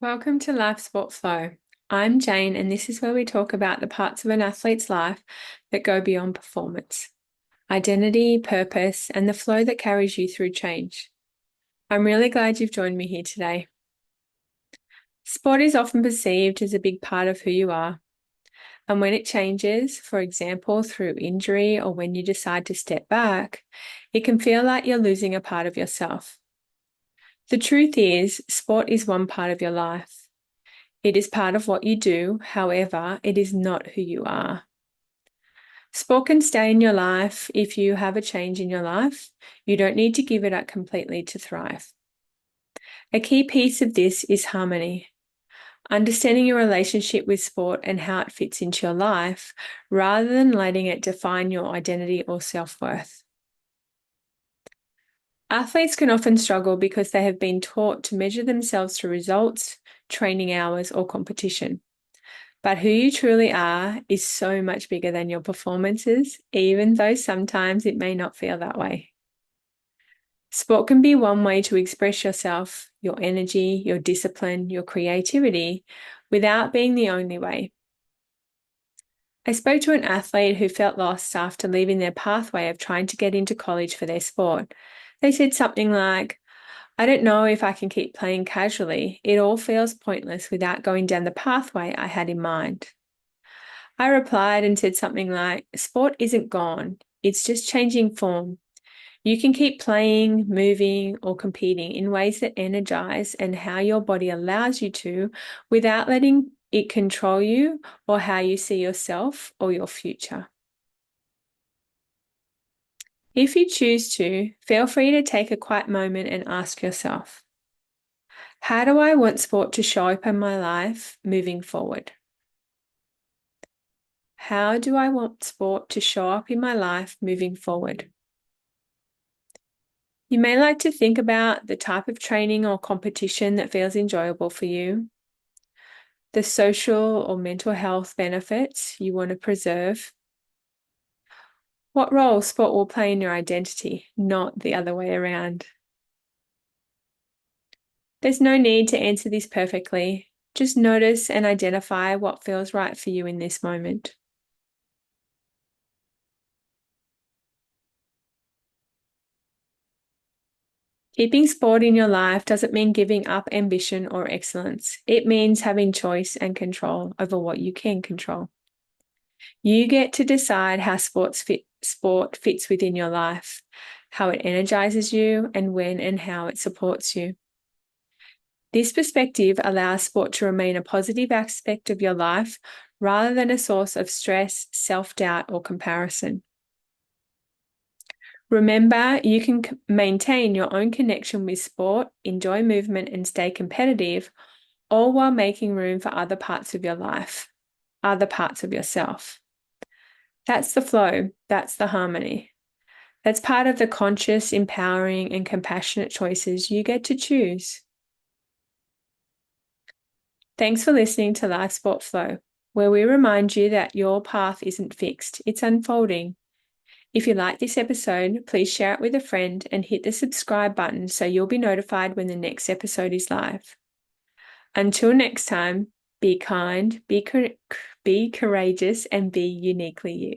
Welcome to Life Sport Flow. I'm Jane, and this is where we talk about the parts of an athlete's life that go beyond performance, identity, purpose, and the flow that carries you through change. I'm really glad you've joined me here today. Sport is often perceived as a big part of who you are, and when it changes, for example, through injury or when you decide to step back, it can feel like you're losing a part of yourself. The truth is, sport is one part of your life. It is part of what you do, however, it is not who you are. Sport can stay in your life if you have a change in your life. You don't need to give it up completely to thrive. A key piece of this is harmony. Understanding your relationship with sport and how it fits into your life, rather than letting it define your identity or self-worth. Athletes can often struggle because they have been taught to measure themselves through results, training hours, or competition. But who you truly are is so much bigger than your performances, even though sometimes it may not feel that way. Sport can be one way to express yourself, your energy, your discipline, your creativity, without being the only way. I spoke to an athlete who felt lost after leaving their pathway of trying to get into college for their sport. They said something like, "I don't know if I can keep playing casually. It all feels pointless without going down the pathway I had in mind." I replied and said something like, "Sport isn't gone, it's just changing form. You can keep playing, moving, or competing in ways that energize and how your body allows you to without letting it control you or how you see yourself or your future." If you choose to, feel free to take a quiet moment and ask yourself, how do I want sport to show up in my life moving forward? How do I want sport to show up in my life moving forward? You may like to think about the type of training or competition that feels enjoyable for you, the social or mental health benefits you want to preserve, what role sport will play in your identity, not the other way around. There's no need to answer this perfectly. Just notice and identify what feels right for you in this moment. Keeping sport in your life doesn't mean giving up ambition or excellence. It means having choice and control over what you can control. You get to decide how sport fits within your life, how it energizes you, and when and how it supports you. This perspective allows sport to remain a positive aspect of your life rather than a source of stress, self-doubt, or comparison. Remember, you can maintain your own connection with sport, enjoy movement, and stay competitive, all while making room for other parts of your life, other parts of yourself. That's the flow. That's the harmony. That's part of the conscious, empowering, and compassionate choices you get to choose. Thanks for listening to Life Sport Flow, where we remind you that your path isn't fixed, it's unfolding. If you like this episode, please share it with a friend and hit the subscribe button so you'll be notified when the next episode is live. Until next time, be kind, be courageous, and be uniquely you.